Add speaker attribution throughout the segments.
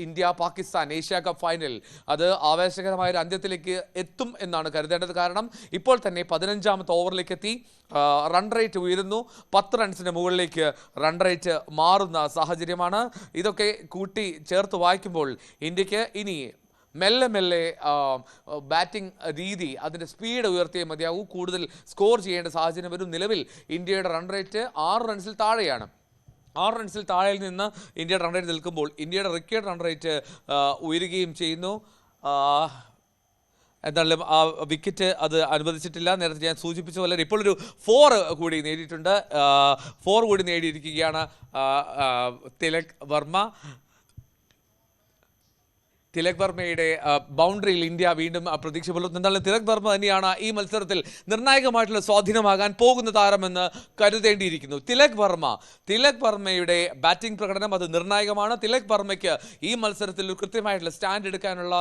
Speaker 1: India Pakistan Asia cup final അത് ആവേശകരമായ ഒരു അന്ത്യത്തിലേക്ക് എത്തും എന്നാണ് കരുതേണ്ടത്. കാരണം ഇപ്പോൾ തന്നെ 15ാമത്തെ ഓവറിലേക്ക് എത്തി. റൺ റേറ്റ് ഉയരുന്നു. 10 റൺസിന് മുകളിലേക്ക് റൺ റേറ്റ് മാറുന്ന സാഹചര്യമാണ്. ഇതൊക്കെ കൂട്ടി ചേർത്ത് വായിക്കുമ്പോൾ ഇന്ത്യക്ക് ഇനി മെല്ലെ മെല്ലെ ബാറ്റിംഗ് രീതി അതിൻ്റെ സ്പീഡ് ഉയർത്തിയേ മതിയാകൂ. കൂടുതൽ സ്കോർ ചെയ്യേണ്ട സാഹചര്യം വരും. നിലവിൽ ഇന്ത്യയുടെ റൺ റേറ്റ് 6 റൺസിൽ താഴെയാണ്. 6 റൺസിൽ താഴെയിൽ നിന്ന് ഇന്ത്യയുടെ റൺ റേറ്റ് നിൽക്കുമ്പോൾ ഇന്ത്യയുടെ റിക്കേർഡ് റൺ റേറ്റ് ഉയരുകയും ചെയ്യുന്നു. എന്തായാലും ആ വിക്കറ്റ് അത് അനുവദിച്ചിട്ടില്ല. നേരത്തെ ഞാൻ സൂചിപ്പിച്ച പോലെ ഇപ്പോൾ ഒരു 4 കൂടി നേടിയിട്ടുണ്ട്. 4 കൂടി നേടിയിരിക്കുകയാണ് തിലക് വർമ്മ. തിലക് വർമ്മയുടെ ബൗണ്ടറിയിൽ ഇന്ത്യ വീണ്ടും പ്രതീക്ഷ പുലർത്തുന്നു. തിലക് വർമ്മ തന്നെയാണ് ഈ മത്സരത്തിൽ നിർണായകമായിട്ടുള്ള സ്വാധീനമാകാൻ പോകുന്ന താരമെന്ന് കരുതേണ്ടിയിരിക്കുന്നു. തിലക് വർമ്മയുടെ ബാറ്റിംഗ് പ്രകടനം അത് നിർണായകമാണ്. തിലക് വർമ്മയ്ക്ക് ഈ മത്സരത്തിൽ ഒരു കൃത്യമായിട്ടുള്ള സ്റ്റാൻഡ് എടുക്കാനുള്ള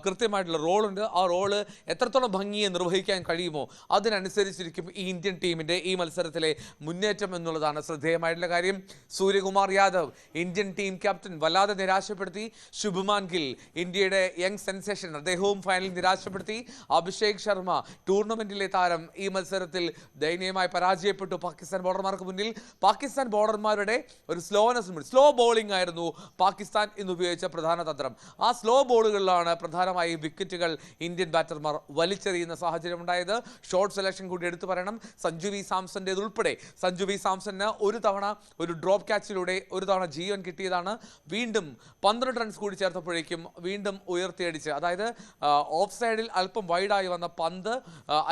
Speaker 1: കൃത്യമായിട്ടുള്ള റോളുണ്ട്. ആ റോള് എത്രത്തോളം ഭംഗിയെ നിർവഹിക്കാൻ കഴിയുമോ അതിനനുസരിച്ചിരിക്കും ഈ ഇന്ത്യൻ ടീമിൻ്റെ ഈ മത്സരത്തിലെ മുന്നേറ്റം എന്നുള്ളതാണ് ശ്രദ്ധേയമായിട്ടുള്ള കാര്യം. Suryakumar Yadav Indian team captain വല്ലാതെ നിരാശപ്പെടുത്തി. ശുഭ്മാൻ ഗിൽ ഇന്ത്യയുടെ യങ് സെൻസേഷൻ അദ്ദേഹവും ഫൈനലിൽ നിരാശപ്പെടുത്തി. അഭിഷേക് ശർമ്മ ടൂർണമെന്റിലെ താരം ഈ മത്സരത്തിൽ ദയനീയമായി പരാജയപ്പെട്ടു പാകിസ്ഥാൻ ബോളർമാർക്ക് മുന്നിൽ. പാകിസ്ഥാൻ ബോളർമാരുടെ ഒരു സ്ലോ ബോളിംഗ് ആയിരുന്നു പാകിസ്ഥാൻ ഇന്ന് ഉപയോഗിച്ച പ്രധാന തന്ത്രം. ആ സ്ലോ ബോളുകളിലാണ് പ്രധാനമായും വിക്കറ്റുകൾ ഇന്ത്യൻ ബാറ്റർമാർ വലിച്ചെറിയുന്ന സാഹചര്യം ഉണ്ടായത്. ഷോർട്ട് സെലക്ഷൻ കൂടി എടുത്തു പറയണം. സഞ്ജു വി സാംസന്റെ സഞ്ജു വി സാംസന് ഒരു തവണ ഒരു ഡ്രോപ്പ് ക്യാച്ചിലൂടെ ഒരു തവണ ജീവൻ കിട്ടിയതാണ്. വീണ്ടും 12 റൺസ് കൂടി ചേർത്തപ്പോഴേക്കും വീണ്ടും ഉയർത്തിയടിച്ച്, അതായത് ഓഫ് സൈഡിൽ അല്പം വൈഡായി വന്ന പന്ത്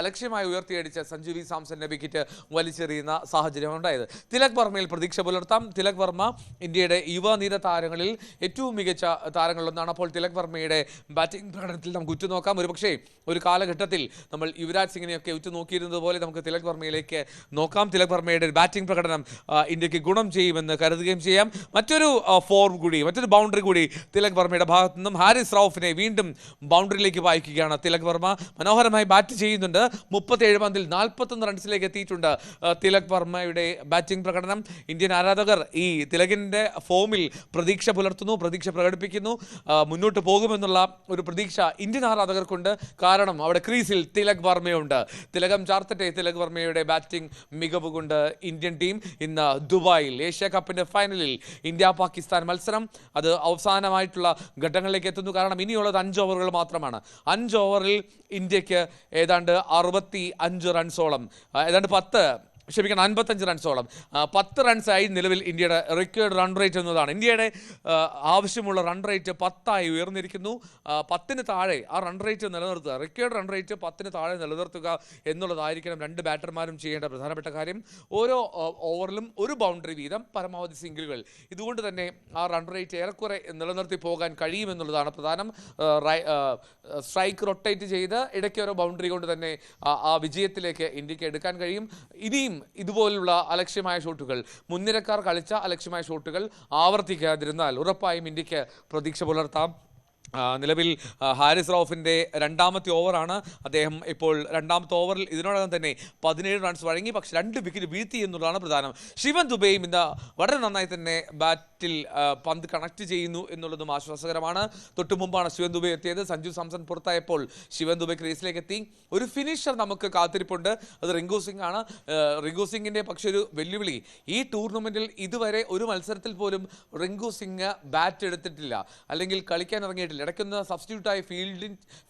Speaker 1: അലക്ഷ്യമായി ഉയർത്തിയടിച്ച് സഞ്ജു വി സാംസന്റെ വിക്കറ്റ് വലിച്ചെറിയുന്ന സാഹചര്യം ഉണ്ടായത്. തിലക് വർമ്മയിൽ പ്രതീക്ഷ പുലർത്താം. തിലക് വർമ്മ ഇന്ത്യയുടെ യുവനിര താരങ്ങളിൽ ഏറ്റവും മികച്ച താരങ്ങളിലൊന്നാണ്. അപ്പോൾ തിലക് വർമ്മയുടെ ബാറ്റിംഗ് പ്രകടനത്തിൽ നമുക്ക് ഉറ്റുനോക്കാം. ഒരുപക്ഷേ ഒരു കാലഘട്ടത്തിൽ നമ്മൾ യുവരാജ് സിംഗിനെയൊക്കെ ഉറ്റുനോക്കിയിരുന്നത് പോലെ നമുക്ക് തിലക് വർമ്മയിലേക്ക് നോക്കാം. തിലക് വർമ്മയുടെ ബാറ്റിംഗ് പ്രകടനം ഇന്ത്യക്ക് ഗുണം ചെയ്യുമെന്ന് കരുതുകയും ചെയ്യാം. മറ്റൊരു ബൗണ്ടറി കൂടി തിലക് വർമ്മയുടെ ഭാഗത്തു നിന്നും ഹാരിസ് റൌഫിനെ വീണ്ടും ബൗണ്ടറിയിലേക്ക് വായിക്കുകയാണ് തിലക് വർമ്മ. മനോഹരമായി ബാറ്റ് ചെയ്യുന്നുണ്ട്. 37 പന്തിൽ 41 റൺസിലേക്ക് എത്തിയിട്ടുണ്ട് തിലക് വർമ്മയുടെ ബാറ്റിംഗ് പ്രകടനം. ഇന്ത്യൻ ആരാധകർ ഈ തിലകിൻ്റെ ഫോമിൽ പ്രതീക്ഷ പുലർത്തുന്നു, പ്രതീക്ഷ പ്രകടിപ്പിക്കുന്നു. മുന്നോട്ട് പോകുമെന്നുള്ള ഒരു പ്രതീക്ഷ ഇന്ത്യൻ ആരാധകർക്കുണ്ട്. കാരണം അവിടെ ക്രീസിൽ തിലക് വർമ്മയുണ്ട്. തിലകം ചാർത്തട്ടെ തിലക് വർമ്മയുടെ ബാറ്റിംഗ് മികവ് കൊണ്ട് ഇന്ത്യൻ ടീം ഇന്ന് ദുബായിൽ ഏഷ്യ കപ്പിൻ്റെ ഫൈനലിൽ ഇന്ത്യ പാകിസ്ഥാൻ മത്സരം അത് അവസാനമായിട്ടുള്ള ഘട്ടങ്ങളിലേക്ക് എത്തുന്നു. കാരണം ഇനിയുള്ളത് 5 ഓവറുകൾ മാത്രമാണ്. 5 ഓവറിൽ ഇന്ത്യക്ക് ഏതാണ്ട് 65 റൺസോളം, ഏതാണ്ട് 55 റൺസോളം, 10 റൺസായി നിലവിൽ ഇന്ത്യയുടെ റിക്കേർഡ് റൺ റേറ്റ് എന്നതാണ്. ഇന്ത്യയുടെ ആവശ്യമുള്ള റൺ റേറ്റ് 10 ഉയർന്നിരിക്കുന്നു. 10 താഴെ ആ റൺ റേറ്റ് നിലനിർത്തുക, റിക്കേർഡ് റൺ റേറ്റ് 10 താഴെ നിലനിർത്തുക എന്നുള്ളതായിരിക്കണം 2 ബാറ്റർമാരും ചെയ്യേണ്ട പ്രധാനപ്പെട്ട കാര്യം. ഓരോ ഓവറിലും ഒരു ബൗണ്ടറി വീതം, പരമാവധി സിംഗിളുകൾ. ഇതുകൊണ്ട് തന്നെ ആ റൺ റേറ്റ് ഏറെക്കുറെ നിലനിർത്തി പോകാൻ കഴിയുമെന്നുള്ളതാണ് പ്രധാനം. സ്ട്രൈക്ക് റൊട്ടേറ്റ് ചെയ്ത് ഇടയ്ക്ക് ഓരോ ബൗണ്ടറി കൊണ്ട് തന്നെ ആ വിജയത്തിലേക്ക് ഇന്ത്യക്ക് എടുക്കാൻ കഴിയും. ഇനിയും ഇതുപോലുള്ള അലക്ഷ്യമായ ഷോട്ടുകൾ, മുൻനിരക്കാർ കളിച്ച അലക്ഷ്യമായ ഷോട്ടുകൾ ആവർത്തിക്കാതിരുന്നാൽ ഉറപ്പായും ഇന്ത്യക്ക് പ്രതീക്ഷ പുലർത്താം. നിലവിൽ ഹാരിസ് റൌഫിൻ്റെ 2ാമത്തെ ഓവറാണ്. അദ്ദേഹം ഇപ്പോൾ 2ാമത്തെ ഓവറിൽ ഇതിനോടകം തന്നെ 17 റൺസ് വഴങ്ങി. പക്ഷേ 2 വിക്കറ്റ് വീഴ്ത്തി എന്നുള്ളതാണ് പ്രധാനം. ശിവൻ ദുബെയും ഇന്ന് വളരെ നന്നായി തന്നെ ബാറ്റിൽ പന്ത് കണക്ട് ചെയ്യുന്നു എന്നുള്ളതും ആശ്വാസകരമാണ്. തൊട്ടു മുമ്പാണ് ശിവൻ ദുബെ എത്തിയത്. സഞ്ജു സാംസൺ പുറത്തായപ്പോൾ ശിവൻ ദുബെ ക്രീസിലേക്ക് എത്തി. ഒരു ഫിനിഷർ നമുക്ക് കാത്തിരിപ്പുണ്ട്. അത് റിങ്കു സിംഗ് ആണ്. റിങ്കു സിംഗിൻ്റെ പക്ഷേ ഒരു വെല്ലുവിളി, ഈ ടൂർണമെൻറ്റിൽ ഇതുവരെ ഒരു മത്സരത്തിൽ പോലും റിങ്കു സിംഗ് ബാറ്റ് എടുത്തിട്ടില്ല, അല്ലെങ്കിൽ കളിക്കാൻ ഇറങ്ങിയിട്ടില്ല. ഇടയ്ക്കൊന്ന് സബ്സ്റ്റിറ്റ്യൂട്ടായി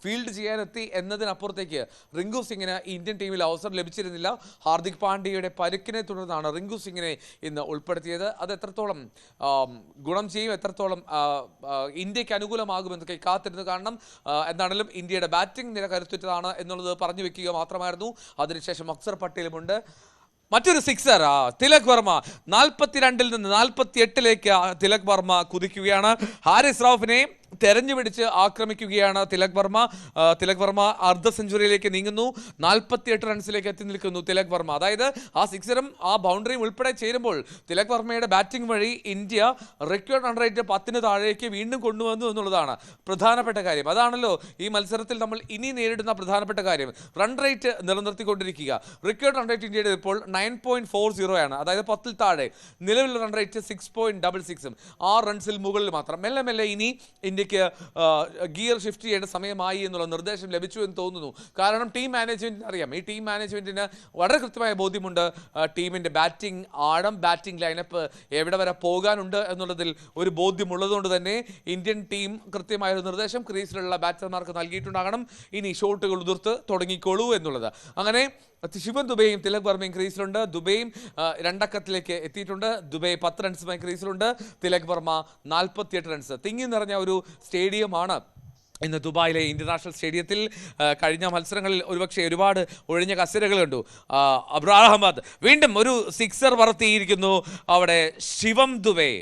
Speaker 1: ഫീൽഡ് ചെയ്യാനെത്തി എന്നതിനപ്പുറത്തേക്ക് റിങ്കു സിംഗിന് ഇന്ത്യൻ ടീമിൽ അവസരം ലഭിച്ചിരുന്നില്ല. ഹാർദിക് പാണ്ഡ്യയുടെ പരുക്കിനെ തുടർന്നാണ് റിങ്കു സിംഗിനെ ഇന്ന് ഉൾപ്പെടുത്തിയത്. അത് എത്രത്തോളം ഗുണം ചെയ്യും, എത്രത്തോളം ഇന്ത്യക്ക് അനുകൂലമാകുമെന്നൊക്കെ കാത്തിരുന്ന് കാണണം. എന്താണെങ്കിലും ഇന്ത്യയുടെ ബാറ്റിംഗ് നില കരുത്തുറ്റതാണ് എന്നുള്ളത് പറഞ്ഞു വെക്കുക മാത്രമായിരുന്നു. അതിനുശേഷം അക്സർ പട്ടേലുമുണ്ട്. മറ്റൊരു സിക്സർ തിലക് വർമ്മ 42-ൽ നിന്ന് 48-ലേക്ക് തിലക് വർമ്മ കുതിക്കുകയാണ്. ഹാരിസ് റൌഫിനെ തെരഞ്ഞു പിടിച്ച് ആക്രമിക്കുകയാണ് തിലക് വർമ്മ. തിലക് വർമ്മ അർദ്ധ സെഞ്ചുറിയിലേക്ക് നീങ്ങുന്നു. 48 റൺസിലേക്ക് എത്തി നിൽക്കുന്നു തിലക് വർമ്മ. അതായത് ആ സിക്സറും ആ ബൗണ്ടറിയും ഉൾപ്പെടെ ചേരുമ്പോൾ തിലക് വർമ്മയുടെ ബാറ്റിംഗ് വഴി ഇന്ത്യ റെക്കോർഡ് റൺ റേറ്റ് 10 താഴേക്ക് വീണ്ടും കൊണ്ടുവന്നു എന്നുള്ളതാണ് പ്രധാനപ്പെട്ട കാര്യം. അതാണല്ലോ ഈ മത്സരത്തിൽ നമ്മൾ ഇനി നേരിടുന്ന പ്രധാനപ്പെട്ട കാര്യം. റൺ റേറ്റ് നിലനിർത്തിക്കൊണ്ടിരിക്കുക. റെക്കോർഡ് റൺ റേറ്റ് ഇന്ത്യയുടെ ഇപ്പോൾ 9.40 ആണ്. അതായത് 10 താഴെ. നിലവിൽ റൺ റേറ്റ് 6.66, 6 റൺസിൽ മുകളിൽ മാത്രം. മെല്ലെ മെല്ലെ ഇനി ഇന്ത്യക്ക് ഗിയർ ഷിഫ്റ്റ് ചെയ്യേണ്ട സമയമായി എന്നുള്ള നിർദ്ദേശം ലഭിച്ചു എന്ന് തോന്നുന്നു. കാരണം ടീം മാനേജ്മെന്റിന് അറിയാം, ഈ ടീം മാനേജ്മെന്റിന് വളരെ കൃത്യമായ ബോധ്യമുണ്ട് ടീമിന്റെ ബാറ്റിംഗ് ആഴം, ബാറ്റിംഗ് ലൈനപ്പ് എവിടെ വരെ പോകാനുണ്ട് എന്നുള്ളതിൽ ഒരു ബോധ്യമുള്ളതുകൊണ്ട് തന്നെ ഇന്ത്യൻ ടീം കൃത്യമായ ഒരു നിർദ്ദേശം ക്രീസിലുള്ള ബാറ്റർമാർക്ക് നൽകിയിട്ടുണ്ടാകണം. ഇനി ഷോട്ടുകൾ ഉതിർത്ത് തുടങ്ങിക്കോളൂ എന്നുള്ളത്. അങ്ങനെ ശിവൻ ദുബെയും തിലക് വർമ്മയും ക്രീസിലുണ്ട്. ദുബെയും 2 അക്കത്തിലേക്ക് എത്തിയിട്ടുണ്ട്. ദുബൈ 10 റൺസുമായി ക്രീസിലുണ്ട്. തിലക് വർമ്മ 48 റൺസ്. തിങ്ങി നിറഞ്ഞ ഒരു സ്റ്റേഡിയമാണ് ഇന്ന് ദുബായിലെ ഇന്റർനാഷണൽ സ്റ്റേഡിയത്തിൽ. കഴിഞ്ഞ മത്സരങ്ങളിൽ ഒരുപക്ഷെ ഒരുപാട് ഒഴിഞ്ഞ കസേരകൾ കണ്ടു. അബ്രാർ അഹമ്മദ് വീണ്ടും ഒരു സിക്സർ പറത്തിയിരിക്കുന്നു അവിടെ. ശിവം ദുബെ,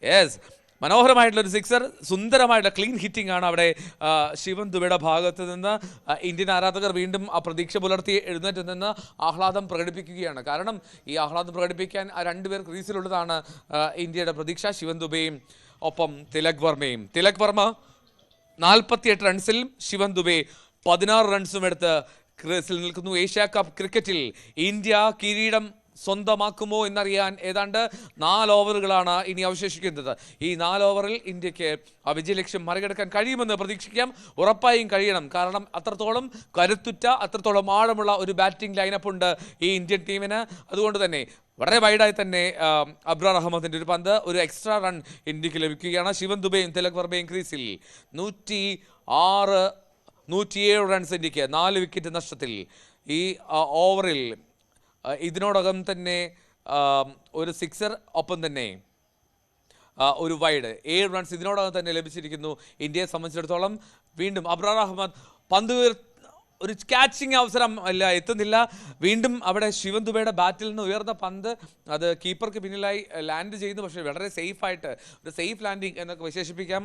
Speaker 1: യെസ്, മനോഹരമായിട്ടുള്ളൊരു സിക്സർ, സുന്ദരമായിട്ടുള്ള ക്ലീൻ ഹിറ്റിംഗ് ആണ് അവിടെ ശിവൻ ദുബെയുടെ ഭാഗത്ത് നിന്ന്. ഇന്ത്യൻ ആരാധകർ വീണ്ടും ആ പ്രതീക്ഷ പുലർത്തി എഴുന്നേറ്റ് നിന്ന് ആഹ്ലാദം പ്രകടിപ്പിക്കുകയാണ്. കാരണം ഈ ആഹ്ലാദം പ്രകടിപ്പിക്കാൻ ആ 2 പേർ ക്രീസിലുള്ളതാണ് ഇന്ത്യയുടെ പ്രതീക്ഷ. ശിവൻ ദുബെയും ഒപ്പം തിലക് വർമ്മയും. തിലക് വർമ്മ 48 റൺസിൽ, ശിവൻ ദുബെ 16 റൺസും എടുത്ത് ക്രീസിൽ നിൽക്കുന്നു. ഏഷ്യ കപ്പ് ക്രിക്കറ്റിൽ ഇന്ത്യ കിരീടം സ്വന്തമാക്കുമോ എന്നറിയാൻ ഏതാണ്ട് 4 ഓവറുകളാണ് ഇനി അവശേഷിക്കുന്നത്. ഈ 4 ഓവറിൽ ഇന്ത്യക്ക് ആ വിജയലക്ഷ്യം മറികടക്കാൻ കഴിയുമെന്ന് പ്രതീക്ഷിക്കാം. ഉറപ്പായും കഴിയണം. കാരണം അത്രത്തോളം കരുത്തുറ്റ, അത്രത്തോളം ആഴമുള്ള ഒരു ബാറ്റിംഗ് ലൈനപ്പ് ഉണ്ട് ഈ ഇന്ത്യൻ ടീമിന്. അതുകൊണ്ട് തന്നെ വളരെ വൈഡായി തന്നെ അബ്രാർ അഹമ്മദിൻ്റെ ഒരു പന്ത്, ഒരു എക്സ്ട്രാ റൺ ഇന്ത്യക്ക് ലഭിക്കുകയാണ്. ശിവൻ ദുബെയും തിലക് വർമ്മയും ക്രീസിൽ. 107 റൺസ് ഇന്ത്യക്ക്, 4 വിക്കറ്റ് നഷ്ടത്തിൽ. ഈ ഓവറിൽ ഇതിനോടകം തന്നെ ഒരു സിക്സർ, ഒപ്പം തന്നെ ഒരു വൈഡ്, 7 റൺസ് ഇതിനോടകം തന്നെ ലഭിച്ചിരിക്കുന്നു ഇന്ത്യയെ സംബന്ധിച്ചിടത്തോളം. വീണ്ടും അബ്രാർ അഹമ്മദ് പന്ത് ഒരു ക്യാച്ചിങ് അവസരം അല്ല, എത്തുന്നില്ല. വീണ്ടും അവിടെ ശിവൻ ദുബെയുടെ ബാറ്റിൽ നിന്ന് ഉയർന്ന പന്ത് അത് കീപ്പർക്ക് പിന്നിലായി ലാൻഡ് ചെയ്യുന്നു. പക്ഷേ വളരെ സേഫായിട്ട്, ഒരു സേഫ് ലാൻഡിങ് എന്നൊക്കെ വിശേഷിപ്പിക്കാം.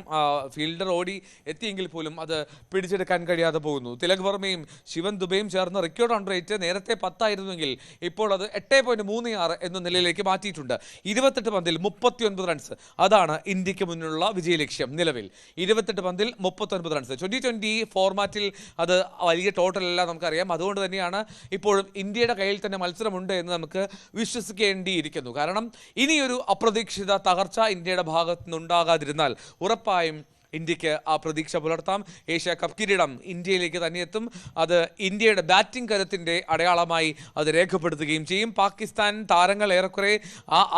Speaker 1: ഫീൽഡർ ഓടി എത്തിയെങ്കിൽ പോലും അത് പിടിച്ചെടുക്കാൻ കഴിയാതെ പോകുന്നു. തിലക് വർമ്മയും ശിവൻ ദുബെയും ചേർന്ന് റെക്കോർഡ് റൺ റേറ്റ് നേരത്തെ 10 ആയിരുന്നെങ്കിൽ ഇപ്പോൾ അത് 8.36 എന്ന നിലയിലേക്ക് മാറ്റിയിട്ടുണ്ട്. 28 പന്തിൽ 39 റൺസ്. അതാണ് ഇന്ത്യക്ക് മുന്നിലുള്ള വിജയലക്ഷ്യം നിലവിൽ. 28 പന്തിൽ 39 റൺസ്. 2020 ഫോർമാറ്റിൽ അത് വലിയ ടോട്ടൽ എല്ലാം നമുക്കറിയാം. അതുകൊണ്ട് തന്നെയാണ് ഇപ്പോഴും ഇന്ത്യയുടെ കയ്യിൽ തന്നെ മത്സരമുണ്ട് എന്ന് നമുക്ക് വിശ്വസിക്കേണ്ടിയിരിക്കുന്നു. കാരണം ഇനിയൊരു അപ്രതീക്ഷിത തകർച്ച ഇന്ത്യയുടെ ഭാഗത്തു നിന്നുണ്ടാകാതിരുന്നാൽ ഉറപ്പായും ഇന്ത്യക്ക് ആ പ്രതീക്ഷ പുലർത്താം. ഏഷ്യ കപ്പ് കിരീടം ഇന്ത്യയിലേക്ക് തന്നെ എത്തും. അത് ഇന്ത്യയുടെ ബാറ്റിംഗ് കരുത്തിൻ്റെ അടയാളമായി അത് രേഖപ്പെടുത്തുകയും ചെയ്യും. പാകിസ്ഥാൻ താരങ്ങൾ ഏറെക്കുറെ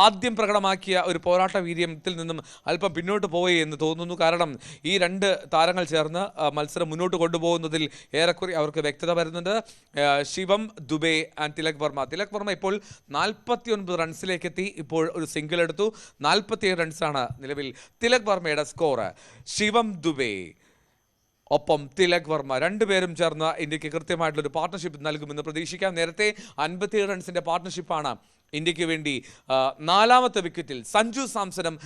Speaker 1: ആദ്യം പ്രകടമാക്കിയ ഒരു പോരാട്ട വീര്യത്തിൽ നിന്നും അല്പം പിന്നോട്ട് പോയി എന്ന് തോന്നുന്നു. കാരണം ഈ 2 താരങ്ങൾ ചേർന്ന് മത്സരം മുന്നോട്ട് കൊണ്ടുപോകുന്നതിൽ ഏറെക്കുറെ അവർക്ക് വ്യക്തത വരുന്നുണ്ട്. ശിവം ദുബെ ആൻഡ് തിലക് വർമ്മ. തിലക് വർമ്മ ഇപ്പോൾ 49 റൺസിലേക്ക് എത്തി. ഇപ്പോൾ ഒരു സിംഗിൾ എടുത്തു. 47 റൺസാണ് നിലവിൽ തിലക് വർമ്മയുടെ സ്കോർ. ശിവം ദുബെ ഒപ്പം തിലക് വർമ്മ 2 പേരും ചേർന്ന് ഇന്ത്യക്ക് കൃത്യമായിട്ടുള്ളൊരു പാർട്ട്ണർഷിപ്പ് നൽകുമെന്ന് പ്രതീക്ഷിക്കാം. നേരത്തെ 57 റൺസിൻ്റെ പാർട്ട്ണർഷിപ്പാണ് ഇന്ത്യക്ക് വേണ്ടി 4ാമത്തെ വിക്കറ്റിൽ സഞ്ജു സാംസണും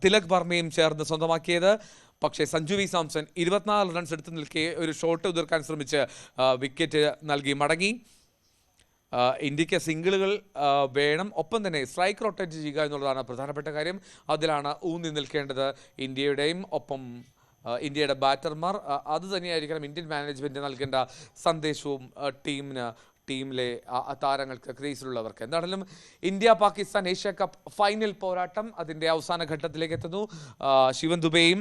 Speaker 1: തിലക് വർമ്മയും ചേർന്ന് സ്വന്തമാക്കിയത്. പക്ഷേ സഞ്ജു വി സാംസൺ 24 റൺസ് എടുത്ത് നിൽക്കെ ഒരു ഷോട്ട് ഉതിർക്കാൻ ശ്രമിച്ച് വിക്കറ്റ് നൽകി മടങ്ങി. ഇന്ത്യക്ക് സിംഗിളുകൾ വേണം, ഒപ്പം തന്നെ സ്ട്രൈക്ക് റൊട്ടേറ്റ് ചെയ്യുക എന്നുള്ളതാണ് പ്രധാനപ്പെട്ട കാര്യം. അതിലാണ് ഊന്നി നിൽക്കേണ്ടത് ഇന്ത്യയുടെയും ഒപ്പം ഇന്ത്യയുടെ ബാറ്റർമാർ. അത് തന്നെയായിരിക്കണം ഇന്ത്യൻ മാനേജ്മെൻറ്റ് നൽകേണ്ട സന്ദേശവും ടീമിലെ താരങ്ങൾക്ക്, ക്രീസിലുള്ളവർക്ക്. എന്താണെങ്കിലും India Pakistan Asia cup final പോരാട്ടം അതിൻ്റെ അവസാന ഘട്ടത്തിലേക്ക് എത്തുന്നു. ശിവൻ ദുബെയും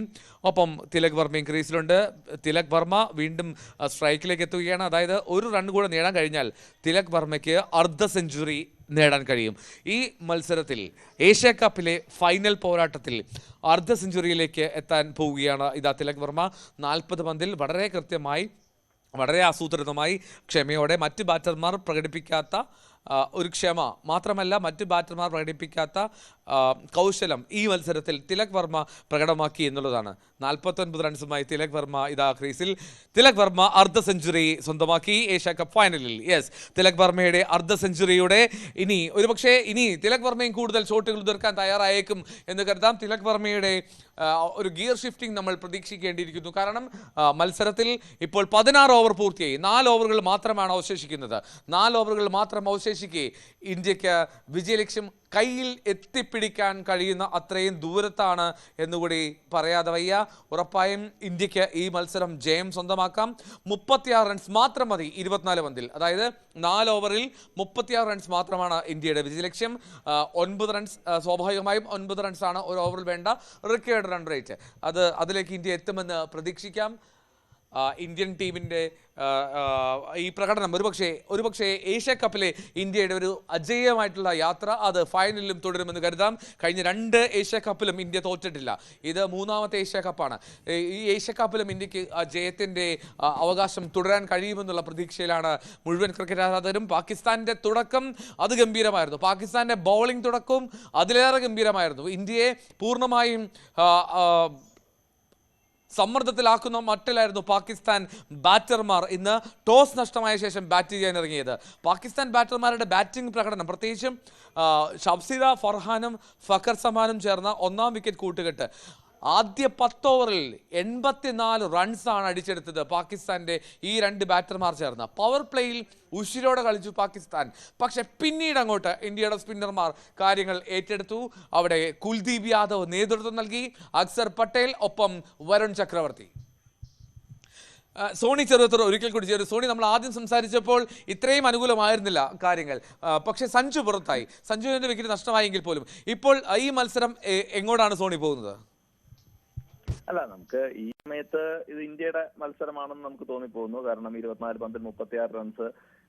Speaker 1: ഒപ്പം തിലക് വർമ്മയും ക്രീസിലുണ്ട്. തിലക് വർമ്മ വീണ്ടും സ്ട്രൈക്കിലേക്ക് എത്തുകയാണ്. അതായത് ഒരു റൺ കൂടെ നേടാൻ കഴിഞ്ഞാൽ തിലക് വർമ്മയ്ക്ക് അർദ്ധ സെഞ്ചുറി നേടാൻ കഴിയും. ഈ മത്സരത്തിൽ ഏഷ്യ കപ്പിലെ ഫൈനൽ പോരാട്ടത്തിൽ അർദ്ധ സെഞ്ചുറിയിലേക്ക് എത്താൻ പോവുകയാണ് ഇതാ തിലക് വർമ്മ. 40 പന്തിൽ വളരെ കൃത്യമായി, വളരെ ആസൂത്രിതമായി, ക്ഷമയോടെ, മറ്റ് ബാറ്റർമാർ പ്രകടിപ്പിക്കാത്ത ഒരു ക്ഷമ മാത്രമല്ല മറ്റ് ബാറ്റർമാർ പ്രകടിപ്പിക്കാത്ത കൗശലം ഈ മത്സരത്തിൽ തിലക് വർമ്മ പ്രകടമാക്കി എന്നുള്ളതാണ്. 49 റൺസുമായി തിലക് വർമ്മ ഇതാ ക്രീസിൽ. തിലക് വർമ്മ അർദ്ധ സെഞ്ചുറി സ്വന്തമാക്കി ഏഷ്യ കപ്പ് ഫൈനലിൽ. യെസ്, തിലക് വർമ്മയുടെ അർദ്ധ സെഞ്ചുറിയുടെ ഒരുപക്ഷെ ഇനി തിലക് വർമ്മയും കൂടുതൽ ഷോട്ടുകൾ തീർക്കാൻ തയ്യാറായേക്കും എന്ന് കരുതാം. തിലക് വർമ്മയുടെ ഒരു ഗിയർ ഷിഫ്റ്റിംഗ് നമ്മൾ പ്രതീക്ഷിക്കേണ്ടിയിരിക്കുന്നു. കാരണം മത്സരത്തിൽ ഇപ്പോൾ 16 ഓവർ പൂർത്തിയായി. 4 ഓവറുകൾ മാത്രമാണ് അവശേഷിക്കുന്നത്. 4 ഓവറുകൾ മാത്രം അവശേഷിക്കെ ഇന്ത്യക്ക് വിജയലക്ഷ്യം കയ്യിൽ എത്തിപ്പിടിക്കാൻ കഴിയുന്ന അത്രയും ദൂരത്താണ് എന്നുകൂടി പറയാതെ വയ്യ. ഉറപ്പായും ഇന്ത്യക്ക് ഈ മത്സരം ജയം സ്വന്തമാക്കാം. 36 റൺസ് മാത്രം മതി 24 പന്തിൽ. അതായത് 4 ഓവറിൽ 36 റൺസ് മാത്രമാണ് ഇന്ത്യയുടെ വിജയലക്ഷ്യം. 9 റൺസ് സ്വാഭാവികമായും 9 റൺസാണ് ഒരു ഓവറിൽ വേണ്ട റിക്വയർഡ് റൺ റേറ്റ്. അതിലേക്ക് ഇന്ത്യ എത്തുമെന്ന് പ്രതീക്ഷിക്കാം. ഇന്ത്യൻ ടീമിൻ്റെ ഈ പ്രകടനം ഒരുപക്ഷെ ഏഷ്യ കപ്പിലെ ഇന്ത്യയുടെ ഒരു അജയ്യമായിട്ടുള്ള യാത്ര അത് ഫൈനലിലും തുടരുമെന്ന് കരുതാം. കഴിഞ്ഞ 2 ഏഷ്യ കപ്പിലും ഇന്ത്യ തോറ്റിട്ടില്ല. ഇത് 3ാമത്തെ ഏഷ്യ കപ്പാണ്. ഈ ഏഷ്യ കപ്പിലും ഇന്ത്യക്ക് ജയത്തിൻ്റെ അവകാശം തുടരാൻ കഴിയുമെന്നുള്ള പ്രതീക്ഷയിലാണ് മുഴുവൻ ക്രിക്കറ്റ് ആരാധകരും. പാകിസ്ഥാൻ്റെ തുടക്കം അത് ഗംഭീരമായിരുന്നു. പാകിസ്ഥാൻ്റെ ബൗളിംഗ് തുടക്കവും അതിലേറെ ഗംഭീരമായിരുന്നു. ഇന്ത്യയെ പൂർണ്ണമായും സമ്മർദ്ദത്തിലാക്കുന്ന മട്ടിലായിരുന്നു പാകിസ്ഥാൻ ബാറ്റർമാർ ഇന്ന് ടോസ് നഷ്ടമായ ശേഷം ബാറ്റ് ചെയ്യാൻ ഇറങ്ങിയത്. പാകിസ്ഥാൻ ബാറ്റർമാരുടെ ബാറ്റിംഗ് പ്രകടനം, പ്രത്യേകിച്ചും ഷബ്സിദ ഫർഹാനും ഫഖർ സമാനും ചേർന്ന 1ാം വിക്കറ്റ് കൂട്ടുകെട്ട്, ആദ്യ 10 ഓവറിൽ 84 റൺസാണ് അടിച്ചെടുത്തത് പാകിസ്ഥാൻ്റെ ഈ 2 ബാറ്റർമാർ ചേർന്ന്. പവർ പ്ലേയിൽ ഉശിരോടെ കളിച്ചു പാകിസ്ഥാൻ. പക്ഷെ പിന്നീട് അങ്ങോട്ട് ഇന്ത്യയുടെ സ്പിന്നർമാർ കാര്യങ്ങൾ ഏറ്റെടുത്തു. അവിടെ കുൽദീപ് യാദവ് നേതൃത്വം നൽകി, അക്സർ പട്ടേൽ, ഒപ്പം വരുൺ ചക്രവർത്തി. സോണി ചെറുത്തൂർ ഒരിക്കൽ കൂടി ചേരും. സോണി, നമ്മൾ ആദ്യം സംസാരിച്ചപ്പോൾ ഇത്രയും അനുകൂലമായിരുന്നില്ല കാര്യങ്ങൾ. പക്ഷെ സഞ്ജു പുറത്തായി. സഞ്ജുവിൻ്റെ വിക്കറ്റ് നഷ്ടമായെങ്കിൽ പോലും ഇപ്പോൾ ഈ മത്സരം എങ്ങോട്ടാണ് സോണി പോകുന്നത്?
Speaker 2: അല്ല, നമുക്ക് ഈ സമയത്ത് ഇത് ഇന്ത്യയുടെ മത്സരമാണെന്ന് നമുക്ക് തോന്നിപ്പോകുന്നു. കാരണം 24 പന്തിൽ 36 റൺസ്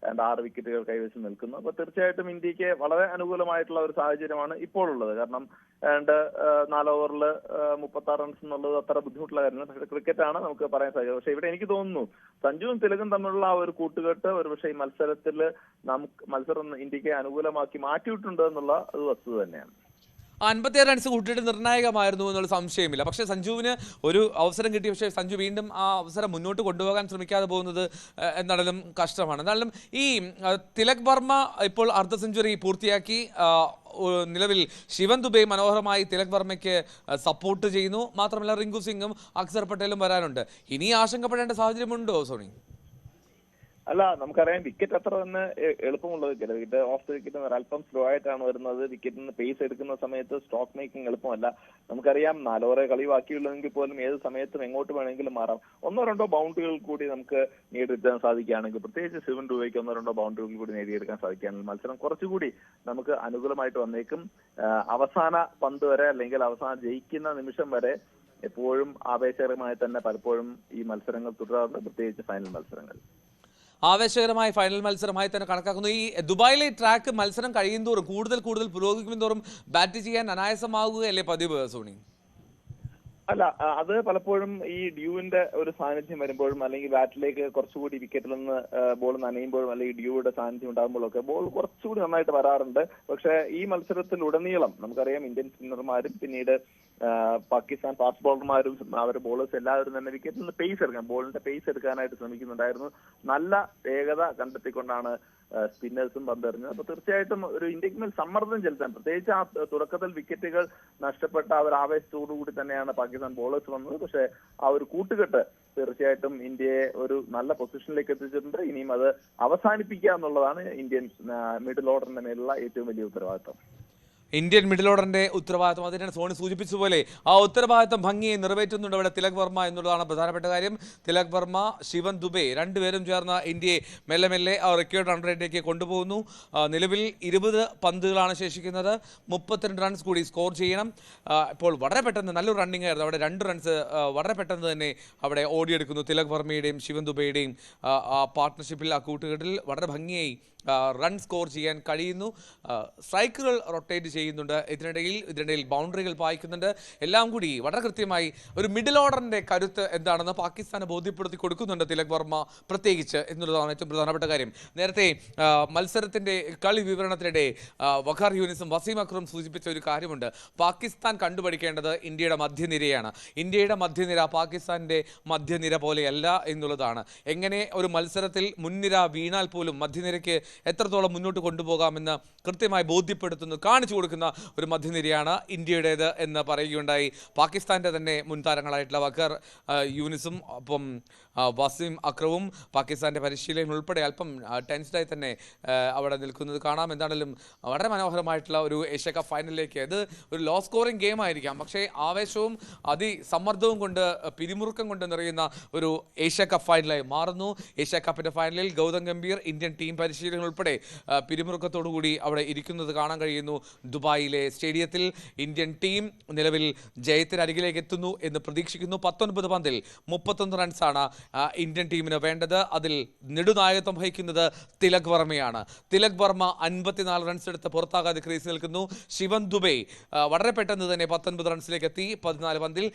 Speaker 2: ആൻഡ് 6 വിക്കറ്റുകൾ കൈവശം നിൽക്കുന്നു. അപ്പൊ തീർച്ചയായിട്ടും ഇന്ത്യക്ക് വളരെ അനുകൂലമായിട്ടുള്ള ഒരു സാഹചര്യമാണ് ഇപ്പോൾ ഉള്ളത്. കാരണം 4 ഓവറിൽ 36 റൺസ് എന്നുള്ളത് അത്ര ബുദ്ധിമുട്ടുള്ള കാര്യമാണ്. പക്ഷേ ക്രിക്കറ്റാണ്, നമുക്ക് പറയാൻ സാധിക്കും. പക്ഷെ ഇവിടെ എനിക്ക് തോന്നുന്നു സഞ്ജുവും തിലകും തമ്മിലുള്ള ആ ഒരു കൂട്ടുകെട്ട് ഒരുപക്ഷെ ഈ മത്സരം ഇന്ത്യക്ക് അനുകൂലമാക്കി മാറ്റിയിട്ടുണ്ട് എന്നുള്ള ഒരു വസ്തുത തന്നെയാണ്.
Speaker 1: 56 റൺസ് കൂട്ടിയിട്ട് നിർണായകമായിരുന്നു എന്നുള്ള സംശയമില്ല. പക്ഷേ സഞ്ജുവിന് ഒരു അവസരം കിട്ടി. പക്ഷേ സഞ്ജു വീണ്ടും ആ അവസരം മുന്നോട്ട് കൊണ്ടുപോകാൻ ശ്രമിക്കാതെ പോകുന്നത് എന്തായാലും കഷ്ടമാണ്. എന്നാലും ഈ തിലക് വർമ്മ ഇപ്പോൾ അർദ്ധ സെഞ്ചുറി പൂർത്തിയാക്കി. നിലവിൽ ശിവൻ ദുബെ മനോഹരമായി തിലക് വർമ്മയ്ക്ക് സപ്പോർട്ട് ചെയ്യുന്നു. മാത്രമല്ല റിങ്കു സിംഗും അക്സർ പട്ടേലും വരാനുണ്ട്. ഇനി ആശങ്കപ്പെടേണ്ട സാഹചര്യമുണ്ടോ സോണി?
Speaker 2: അല്ല, നമുക്കറിയാം വിക്കറ്റ് അത്ര തന്നെ എളുപ്പമുള്ളത് വിക്കറ്റ് ഓഫ് ദ വിക്കറ്റ് അല്പം സ്ലോ ആയിട്ടാണ് വരുന്നത്. വിക്കറ്റിന് പേസ് എടുക്കുന്ന സമയത്ത് സ്ട്രോക്ക് മേക്കിംഗ് എളുപ്പമല്ല. നമുക്കറിയാം 4 ഓവറേ കളി ബാക്കിയുള്ളതെങ്കിൽ പോലും ഏത് സമയത്തും എങ്ങോട്ട് വേണമെങ്കിലും മാറാം. 1-2 ബൗണ്ടറികൾ കൂടി നമുക്ക് നേടിയെടുക്കാൻ സാധിക്കുകയാണെങ്കിൽ, പ്രത്യേകിച്ച് ശിവൻ ദുബൈക്ക് 1-2 ബൗണ്ടറികൾ കൂടി നേടിയെടുക്കാൻ സാധിക്കുകയാണെങ്കിൽ മത്സരം കുറച്ചുകൂടി നമുക്ക് അനുകൂലമായിട്ട് വന്നേക്കും. അവസാന പന്ത് വരെ അല്ലെങ്കിൽ അവസാനം ജയിക്കുന്ന നിമിഷം വരെ എപ്പോഴും ആവേശകരമായി തന്നെ പലപ്പോഴും ഈ മത്സരങ്ങൾ തുടരാറുണ്ട്, പ്രത്യേകിച്ച് ഫൈനൽ മത്സരങ്ങൾ.
Speaker 1: ആവേശകരമായ ഫൈനൽ മത്സരമായി തന്നെ കണക്കാക്കുന്നു. ഈ ദുബായിലെ ട്രാക്ക് മത്സരം കഴിയും തോറും കൂടുതൽ പുരോഗമിക്കും തോറും ബാറ്റ് ചെയ്യാൻ അനായാസമാകുകയല്ലേ പതിവ് സോണി?
Speaker 2: അല്ല, അത് പലപ്പോഴും ഈ ഡ്യൂവിന്റെ ഒരു സാന്നിധ്യം വരുമ്പോഴും അല്ലെങ്കിൽ ബാറ്റിലേക്ക് കുറച്ചുകൂടി വിക്കറ്റിൽ നിന്ന് ബോൾ നനയുമ്പോഴും അല്ലെങ്കിൽ ഡ്യൂയുടെ സാന്നിധ്യം ഉണ്ടാകുമ്പോഴൊക്കെ ബോൾ കുറച്ചുകൂടി നന്നായിട്ട് വരാറുണ്ട്. പക്ഷെ ഈ മത്സരത്തിൽ ഉടനീളം നമുക്കറിയാം ഇന്ത്യൻ സ്പിന്നർമാരും പിന്നീട് പാകിസ്ഥാൻ ഫാസ്റ്റ് ബോളർമാരും അവരുടെ ബോളേഴ്സ് എല്ലാവരും തന്നെ വിക്കറ്റിൽ നിന്ന് ബോളിന്റെ പേസ് എടുക്കാനായിട്ട് ശ്രമിക്കുന്നുണ്ടായിരുന്നു. നല്ല വേഗത കണ്ടെത്തിക്കൊണ്ടാണ് സ്പിന്നേഴ്സും പന്തെറിഞ്ഞത്. അപ്പൊ തീർച്ചയായിട്ടും ഒരു ഇന്ത്യക്ക് മേൽ സമ്മർദ്ദം ചെലുത്താൻ, പ്രത്യേകിച്ച് ആ തുടക്കത്തിൽ വിക്കറ്റുകൾ നഷ്ടപ്പെട്ട ആ ഒരു ആവേശത്തോടുകൂടി തന്നെയാണ് പാകിസ്ഥാൻ ബോളേഴ്സ് വന്നത്. പക്ഷെ ആ ഒരു കൂട്ടുകെട്ട് തീർച്ചയായിട്ടും ഇന്ത്യയെ ഒരു നല്ല പൊസിഷനിലേക്ക് എത്തിച്ചിട്ടുണ്ട്. ഇനിയും അത് അവസാനിപ്പിക്കുക എന്നുള്ളതാണ് ഇന്ത്യൻ മിഡിൽ ഓർഡറിന്റെ മേലുള്ള ഏറ്റവും വലിയ ഉത്തരവാദിത്വം.
Speaker 1: ഇന്ത്യൻ മിഡിൽ ഓർഡറിന്റെ ഉത്തരവാദിത്വം, അതിനാണ് സോണി സൂചിപ്പിച്ചതുപോലെ ആ ഉത്തരവാദിത്വം ഭംഗിയെ നിറവേറ്റുന്നുണ്ട് ഇവിടെ തിലക് വർമ്മ എന്നുള്ളതാണ് പ്രധാനപ്പെട്ട കാര്യം. തിലക് വർമ്മ, ശിവൻ ദുബെ രണ്ടുപേരും ചേർന്ന് ഇന്ത്യയെ മെല്ലെ ആ റെക്കോർഡ് റൺ റേറ്റിലേക്ക് കൊണ്ടുപോകുന്നു. നിലവിൽ 20 പന്തുകളാണ് ശേഷിക്കുന്നത്. 32 റൺസ് കൂടി സ്കോർ ചെയ്യണം. ഇപ്പോൾ വളരെ പെട്ടെന്ന് നല്ലൊരു റണ്ണിംഗ് ആയിരുന്നു. അവിടെ 2 റൺസ് വളരെ പെട്ടെന്ന് തന്നെ അവിടെ ഓടിയെടുക്കുന്നു. തിലക് വർമ്മയുടെയും ശിവൻ ദുബെയുടെയും ആ പാർട്ട്ണർഷിപ്പിൽ, ആ കൂട്ടുകെട്ടിൽ വളരെ ഭംഗിയായി റൺ സ്കോർ ചെയ്യാൻ കഴിയുന്നു. സ്ട്രൈക്കുകൾ റൊട്ടേറ്റ് ചെയ്യുന്നുണ്ട്. ഇതിനിടയിൽ ബൗണ്ടറികൾ പായിക്കുന്നുണ്ട്. എല്ലാം കൂടി വളരെ കൃത്യമായി ഒരു മിഡിൽ ഓർഡറിന്റെ കരുത്ത് എന്താണെന്ന് പാകിസ്ഥാനെ ബോധ്യപ്പെടുത്തി കൊടുക്കുന്നുണ്ട് തിലക് വർമ്മ പ്രത്യേകിച്ച് എന്നുള്ളതാണ് ഏറ്റവും പ്രധാനപ്പെട്ട കാര്യം. നേരത്തെ മത്സരത്തിന്റെ കളി വിവരണത്തിനിടെ വഖാർ യൂനിസും വസീം അക്രമും സൂചിപ്പിച്ച ഒരു കാര്യമുണ്ട്. പാകിസ്ഥാൻ കണ്ടുപഠിക്കേണ്ടത് ഇന്ത്യയുടെ മധ്യനിരയാണ്. ഇന്ത്യയുടെ മധ്യനിര പാകിസ്ഥാന്റെ മധ്യനിര പോലെയല്ല എന്നുള്ളതാണ്. എങ്ങനെ ഒരു മത്സരത്തിൽ മുൻനിര വീണാൽ പോലും മധ്യനിരയ്ക്ക് എത്രത്തോളം മുന്നോട്ട് കൊണ്ടുപോകാമെന്ന് കൃത്യമായി ബോധ്യപ്പെടുത്തുന്നു, കാണിച്ചു കൊടുക്കുന്ന ഒരു മധ്യനിരയാണ് ഇന്ത്യയുടേത് എന്ന് പറയുകയുണ്ടായി. പാകിസ്ഥാന്റെ തന്നെ മുൻ താരങ്ങളായിട്ടുള്ള വഖാർ യൂനിസും ഒപ്പം വസീം അക്രവും പാകിസ്ഥാന്റെ പരിശീലകൻ ഉൾപ്പെടെ അല്പം ടെൻസ്ഡായി തന്നെ അവിടെ നിൽക്കുന്നത് കാണാം. എന്താണെങ്കിലും വളരെ മനോഹരമായിട്ടുള്ള ഒരു ഏഷ്യ കപ്പ് ഫൈനലിലേക്ക്, ഇത് ഒരു ലോ സ്കോറിംഗ് ഗെയിം ആയിരിക്കാം, പക്ഷേ ആവേശവും അതിസമ്മർദ്ദവും കൊണ്ട് പിരിമുറുക്കം കൊണ്ട് നിറയുന്ന ഒരു ഏഷ്യ കപ്പ് ഫൈനലായി മാറുന്നു. ഏഷ്യ കപ്പിന്റെ ഫൈനലിൽ ഗൗതം ഗംഭീർ ഇന്ത്യൻ ടീം പരിശീലകൻ ഉൾപ്പെടെ പിരിമുറുക്കത്തോടുകൂടി അവിടെ ഇരിക്കുന്നത് കാണാൻ കഴിയുന്നു. ദുബായിലെ സ്റ്റേഡിയത്തിൽ ഇന്ത്യൻ ടീം നിലവിൽ ജയത്തിനരികിലേക്ക് എത്തുന്നു എന്ന് പ്രതീക്ഷിക്കുന്നു. 19 പന്തിൽ 31 റൺസാണ് ഇന്ത്യൻ ടീമിന് വേണ്ടത്. അതിൽ നെടുനായകത്വം വഹിക്കുന്നത് തിലക് വർമ്മയാണ്. തിലക് വർമ്മ 54 റൺസ് എടുത്ത് പുറത്താകാതെ ക്രീസിൽ നിൽക്കുന്നു. ശിവൻ ദുബൈ വളരെ പെട്ടെന്ന് തന്നെ 19 റൺസിലേക്ക് എത്തി. 14 പന്തിൽ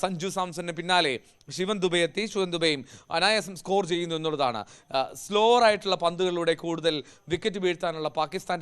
Speaker 1: സഞ്ജു സാംസണിന് പിന്നാലെ ശിവൻ ദുബൈ എത്തി. ശിവൻ ദുബൈയും അനായാസം സ്കോർ ചെയ്യുന്നു എന്നുള്ളതാണ്. സ്ലോവർ ആയിട്ടുള്ള പന്തുകളിലൂടെ കൂടുതൽ വിക്കറ്റ് വീഴ്ത്താനുള്ള പാകിസ്ഥാന്റെ